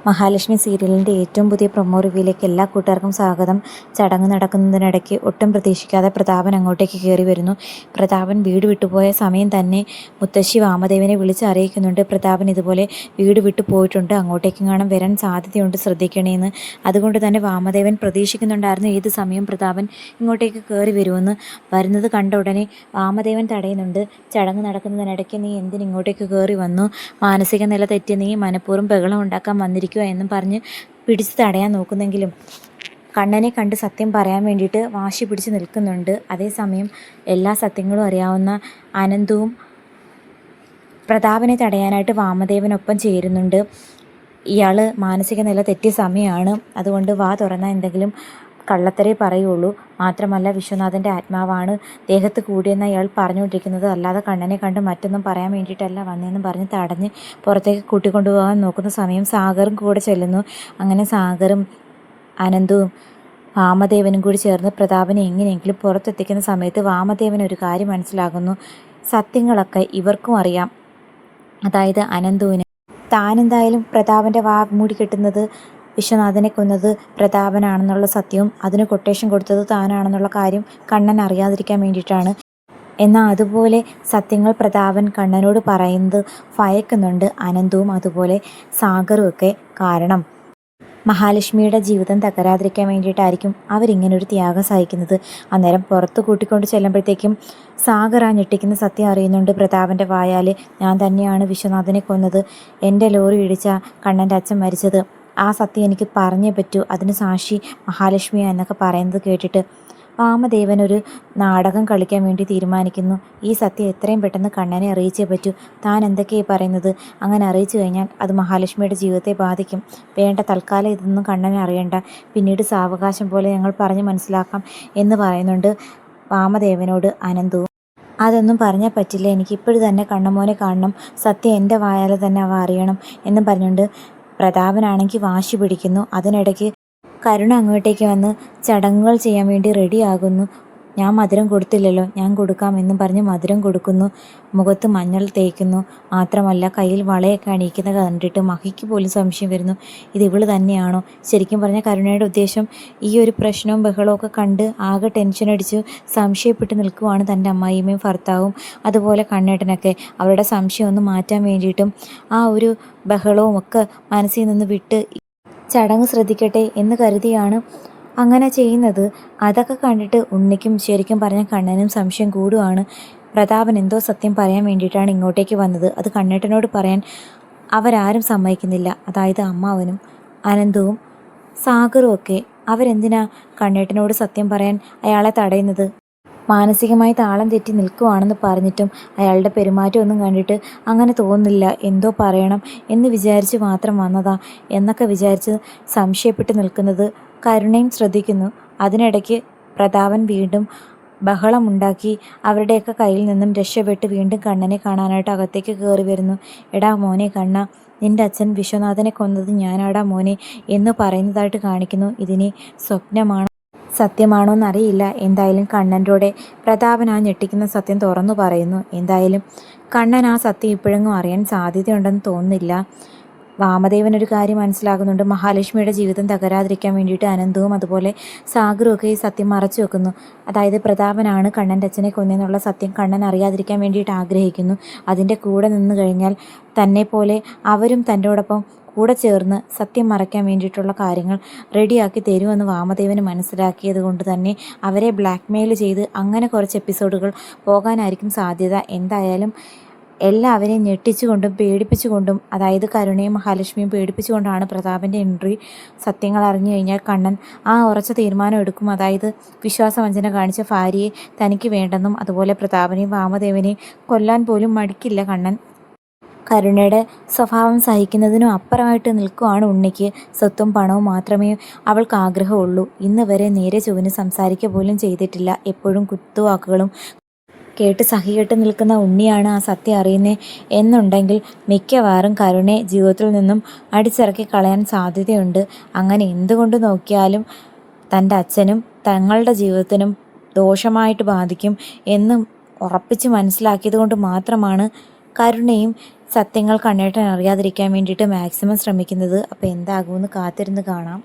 മഹാലക്ഷ്മി സീരിയലിൻ്റെ ഏറ്റവും പുതിയ പ്രൊമോ റിവ്യൂയിലേക്ക് എല്ലാ കൂട്ടുകാർക്കും സ്വാഗതം. ചടങ്ങ് നടക്കുന്നതിനിടയ്ക്ക് ഒട്ടും പ്രതീക്ഷിക്കാതെ പ്രതാപൻ അങ്ങോട്ടേക്ക് കയറി വരുന്നു. പ്രതാപൻ വീട് വിട്ടുപോയ സമയം തന്നെ മുത്തശ്ശി വാമദേവനെ വിളിച്ച് അറിയിക്കുന്നുണ്ട്. പ്രതാപൻ ഇതുപോലെ വീട് വിട്ടു പോയിട്ടുണ്ട്, അങ്ങോട്ടേക്കെങ്ങാനും വരാൻ സാധ്യതയുണ്ട്, ശ്രദ്ധിക്കണേന്ന്. അതുകൊണ്ട് തന്നെ വാമദേവൻ പ്രതീക്ഷിക്കുന്നുണ്ടായിരുന്നു ഏത് സമയം പ്രതാപൻ ഇങ്ങോട്ടേക്ക് കയറി വരുമെന്ന്. വരുന്നത് കണ്ട ഉടനെ വാമദേവൻ തടയുന്നുണ്ട്. ചടങ്ങ് നടക്കുന്നതിനിടയ്ക്ക് നീ എന്തിനിങ്ങോട്ടേക്ക് കയറി വന്നു? മാനസിക നില തെറ്റി നീ മനഃപൂർവ്വം ബഹളം ഉണ്ടാക്കാൻ വന്നിരിക്കുക എന്നും പറഞ്ഞ് പിടിച്ച് തടയാൻ നോക്കുന്നെങ്കിലും കണ്ണനെ കണ്ട് സത്യം പറയാൻ വേണ്ടിയിട്ട് വാശി പിടിച്ച് നിൽക്കുന്നുണ്ട്. അതേസമയം എല്ലാ സത്യങ്ങളും അറിയാവുന്ന അനന്തവും പ്രതാപനെ തടയാനായിട്ട് വാമദേവനൊപ്പം ചേരുന്നുണ്ട്. ഇയാൾ മാനസിക നില തെറ്റിയ സമയമാണ്, അതുകൊണ്ട് വാ തുറന്നാൽ എന്തെങ്കിലും കള്ളത്തരേ പറയുള്ളൂ. മാത്രമല്ല വിശ്വനാഥൻ്റെ ആത്മാവാണ് ദേഹത്ത് കൂടിയെന്ന് അയാൾ പറഞ്ഞുകൊണ്ടിരിക്കുന്നത്, അല്ലാതെ കണ്ണനെ കണ്ട് മറ്റൊന്നും പറയാൻ വേണ്ടിയിട്ടല്ല വന്നതെന്ന് പറഞ്ഞ് തടഞ്ഞ് പുറത്തേക്ക് കൂട്ടിക്കൊണ്ടുപോകാൻ നോക്കുന്ന സമയം സാഗറും കൂടെ ചെല്ലുന്നു. അങ്ങനെ സാഗറും അനന്തവും വാമദേവനും കൂടി ചേർന്ന് പ്രതാപനെ എങ്ങനെയെങ്കിലും പുറത്തെത്തിക്കുന്ന സമയത്ത് വാമദേവൻ ഒരു കാര്യം മനസ്സിലാകുന്നു. സത്യങ്ങളൊക്കെ ഇവർക്കും അറിയാം, അതായത് അനന്തുവിന്. താനെന്തായാലും പ്രതാപൻ്റെ വാ മൂടി കെട്ടുന്നത് വിശ്വനാഥനെ കൊന്നത് പ്രതാപനാണെന്നുള്ള സത്യവും അതിന് കൊട്ടേഷൻ കൊടുത്തത് താനാണെന്നുള്ള കാര്യം കണ്ണൻ അറിയാതിരിക്കാൻ വേണ്ടിയിട്ടാണ്. എന്നാൽ അതുപോലെ സത്യങ്ങൾ പ്രതാപൻ കണ്ണനോട് പറയുന്നത് ഭയക്കുന്നുണ്ട് അനന്തവും അതുപോലെ സാഗറും ഒക്കെ. കാരണം മഹാലക്ഷ്മിയുടെ ജീവിതം തകരാതിരിക്കാൻ വേണ്ടിയിട്ടായിരിക്കും അവരിങ്ങനൊരു ത്യാഗം സഹിക്കുന്നത്. അന്നേരം പുറത്ത് കൂട്ടിക്കൊണ്ട് ചെല്ലുമ്പോഴത്തേക്കും സാഗർ ആ ഞെട്ടിക്കുന്ന സത്യം അറിയുന്നുണ്ട്. പ്രതാപൻ്റെ വായാൽ ഞാൻ തന്നെയാണ് വിശ്വനാഥനെ കൊന്നത്, എൻ്റെ ലോറി ഇടിച്ച കണ്ണൻ്റെ അച്ഛൻ മരിച്ചത്, ആ സത്യം എനിക്ക് പറഞ്ഞേ പറ്റൂ, അതിന് സാക്ഷി മഹാലക്ഷ്മിയാ എന്നൊക്കെ പറയുന്നത് കേട്ടിട്ട് വാമദേവൻ ഒരു നാടകം കളിക്കാൻ വേണ്ടി തീരുമാനിക്കുന്നു. ഈ സത്യം എത്രയും പെട്ടെന്ന് കണ്ണനെ അറിയിച്ചേ പറ്റൂ. താൻ എന്തൊക്കെയാണ് പറയുന്നത്? അങ്ങനെ അറിയിച്ചു കഴിഞ്ഞാൽ അത് മഹാലക്ഷ്മിയുടെ ജീവിതത്തെ ബാധിക്കും. വേണ്ട, തൽക്കാലം ഇതൊന്നും കണ്ണനെ അറിയണ്ട, പിന്നീട് സാവകാശം പോലെ ഞങ്ങൾ പറഞ്ഞ് മനസ്സിലാക്കാം എന്ന് പറയുന്നുണ്ട് വാമദേവനോട് അനന്തവും. അതൊന്നും പറഞ്ഞാൽ പറ്റില്ല, എനിക്കിപ്പോഴും തന്നെ കണ്ണമോനെ കാണണം, സത്യം എൻ്റെ വായാൽ തന്നെ അവ അറിയണം എന്നും പറഞ്ഞുകൊണ്ട് പ്രതാപനാണെങ്കിൽ വാശി പിടിക്കുന്നു. അതിനിടയ്ക്ക് കരുണ അങ്ങോട്ടേക്ക് വന്ന് ചടങ്ങുകൾ ചെയ്യാൻ വേണ്ടി റെഡിയാകുന്നു. ഞാൻ മധുരം കൊടുത്തില്ലല്ലോ, ഞാൻ കൊടുക്കാമെന്നും പറഞ്ഞ് മധുരം കൊടുക്കുന്നു. മുഖത്ത് മഞ്ഞൾ തേക്കുന്നു. മാത്രമല്ല കയ്യിൽ വളയൊക്കെ അണിയിക്കുന്നത് കണ്ടിട്ട് മഹിക്ക് പോലും സംശയം വരുന്നു, ഇത് ഇവള് തന്നെയാണോ? ശരിക്കും പറഞ്ഞാൽ കരുണയുടെ ഉദ്ദേശം ഈ ഒരു പ്രശ്നവും ബഹളവും ഒക്കെ കണ്ട് ആകെ ടെൻഷനടിച്ച് സംശയപ്പെട്ട് നിൽക്കുവാണ് തൻ്റെ അമ്മായിയമ്മയും ഭർത്താവും അതുപോലെ കണ്ണേട്ടനൊക്കെ. അവരുടെ സംശയം ഒന്ന് മാറ്റാൻ വേണ്ടിയിട്ടും ആ ഒരു ബഹളവും ഒക്കെ മനസ്സിൽ നിന്ന് വിട്ട് ചടങ്ങ് ശ്രദ്ധിക്കട്ടെ എന്ന് കരുതിയാണ് അങ്ങനെ ചെയ്യുന്നത്. അതൊക്കെ കണ്ടിട്ട് ഉണ്ണിക്കും ശരിക്കും പറഞ്ഞ കണ്ണനും സംശയം കൂടുവാണ്. പ്രതാപൻ എന്തോ സത്യം പറയാൻ വേണ്ടിയിട്ടാണ് ഇങ്ങോട്ടേക്ക് വന്നത്, അത് കണ്ണേട്ടനോട് പറയാൻ അവരാരും സമ്മതിക്കുന്നില്ല. അതായത് അമ്മാവനും അനന്തവും സാഗറും ഒക്കെ. അവരെന്തിനാ കണ്ണേട്ടനോട് സത്യം പറയാൻ അയാളെ തടയുന്നത്? മാനസികമായി താളം തെറ്റി നിൽക്കുവാണെന്ന് പറഞ്ഞിട്ടും അയാളുടെ പെരുമാറ്റമൊന്നും കണ്ടിട്ട് അങ്ങനെ തോന്നുന്നില്ല, എന്തോ പറയണം എന്ന് വിചാരിച്ച് മാത്രം വന്നതാ എന്നൊക്കെ വിചാരിച്ച് സംശയപ്പെട്ട് നിൽക്കുന്നത് കരുണയും ശ്രദ്ധിക്കുന്നു. അതിനിടയ്ക്ക് പ്രതാപൻ വീണ്ടും ബഹളമുണ്ടാക്കി അവരുടെയൊക്കെ കയ്യിൽ നിന്നും രക്ഷപ്പെട്ട് വീണ്ടും കണ്ണനെ കാണാനായിട്ട് അകത്തേക്ക് കയറി വരുന്നു. എടാ മോനെ കണ്ണ, നിൻ്റെ അച്ഛൻ വിശ്വനാഥനെ കൊന്നത് ഞാനാടാ മോനെ എന്ന് പറയുന്നതായിട്ട് കാണിക്കുന്നു. ഇതിനെ സ്വപ്നമാണോ സത്യമാണോ എന്നറിയില്ല. എന്തായാലും കണ്ണൻ്റെ പ്രതാപൻ ആ ഞെട്ടിക്കുന്ന സത്യം തുറന്നു പറയുന്നു. എന്തായാലും കണ്ണൻ ആ സത്യം ഇപ്പോഴെങ്ങും അറിയാൻ സാധ്യതയുണ്ടെന്ന് തോന്നുന്നില്ല. വാമദേവൻ ഒരു കാര്യം മനസ്സിലാകുന്നുണ്ട്, മഹാലക്ഷ്മിയുടെ ജീവിതം തകരാതിരിക്കാൻ വേണ്ടിയിട്ട് അനന്തവും അതുപോലെ സാഗറും ഒക്കെ ഈ സത്യം മറച്ചു വെക്കുന്നു. അതായത് പ്രതാപനാണ് കണ്ണൻ്റെ അച്ഛനെ കൊന്നെന്നുള്ള സത്യം കണ്ണൻ അറിയാതിരിക്കാൻ വേണ്ടിയിട്ട് ആഗ്രഹിക്കുന്നു. അതിൻ്റെ കൂടെ നിന്ന് കഴിഞ്ഞാൽ തന്നെ പോലെ അവരും തൻ്റെയോടൊപ്പം കൂടെ ചേർന്ന് സത്യം മറയ്ക്കാൻ വേണ്ടിയിട്ടുള്ള കാര്യങ്ങൾ റെഡിയാക്കി തരുമെന്ന് വാമദേവന് മനസ്സിലാക്കിയത് കൊണ്ട് തന്നെ അവരെ ബ്ലാക്ക്മെയിൽ ചെയ്ത് അങ്ങനെ കുറച്ച് എപ്പിസോഡുകൾ പോകാനായിരിക്കും സാധ്യത. എന്തായാലും എല്ലാവരെയും ഞെട്ടിച്ചുകൊണ്ടും പേടിപ്പിച്ചുകൊണ്ടും, അതായത് കരുണയും മഹാലക്ഷ്മിയും പേടിപ്പിച്ചുകൊണ്ടാണ് പ്രതാപൻ്റെ എൻട്രി. സത്യങ്ങൾ അറിഞ്ഞു കഴിഞ്ഞാൽ കണ്ണൻ ആ ഉറച്ച തീരുമാനം എടുക്കും. അതായത് വിശ്വാസവഞ്ചന കാണിച്ച ഭാര്യയെ തനിക്ക് വേണ്ടെന്നും അതുപോലെ പ്രതാപനെയും വാമദേവനെയും കൊല്ലാൻ പോലും മടിക്കില്ല കണ്ണൻ. കരുണയുടെ സ്വഭാവം സഹിക്കുന്നതിനും അപ്പുറമായിട്ട് നിൽക്കുവാണ് ഉണ്ണിക്ക്. സ്വത്തും പണവും മാത്രമേ അവൾക്ക് ആഗ്രഹമുള്ളൂ. ഇന്ന് വരെ നേരെ ചൊവ്വിന് സംസാരിക്കുക പോലും ചെയ്തിട്ടില്ല. എപ്പോഴും കുത്തുവാക്കുകളും കേട്ട് സഹികെട്ട് നിൽക്കുന്ന ഉണ്ണിയാണ് ആ സത്യം അറിയുന്നത് എന്നുണ്ടെങ്കിൽ മിക്കവാറും കരുണയെ ജീവിതത്തിൽ നിന്നും അടിച്ചിറക്കി കളയാൻ സാധ്യതയുണ്ട്. അങ്ങനെ എന്തുകൊണ്ട് നോക്കിയാലും തൻ്റെ അച്ഛനും തങ്ങളുടെ ജീവിതത്തിനും ദോഷമായിട്ട് ബാധിക്കും എന്നും ഉറപ്പിച്ച് മനസ്സിലാക്കിയത് കൊണ്ട് മാത്രമാണ് കരുണയും സത്യങ്ങൾ കണ്ണേട്ടൻ അറിയാതിരിക്കാൻ വേണ്ടിയിട്ട് മാക്സിമം ശ്രമിക്കുന്നത്. അപ്പോൾ എന്താകുമെന്ന് കാത്തിരുന്ന് കാണാം.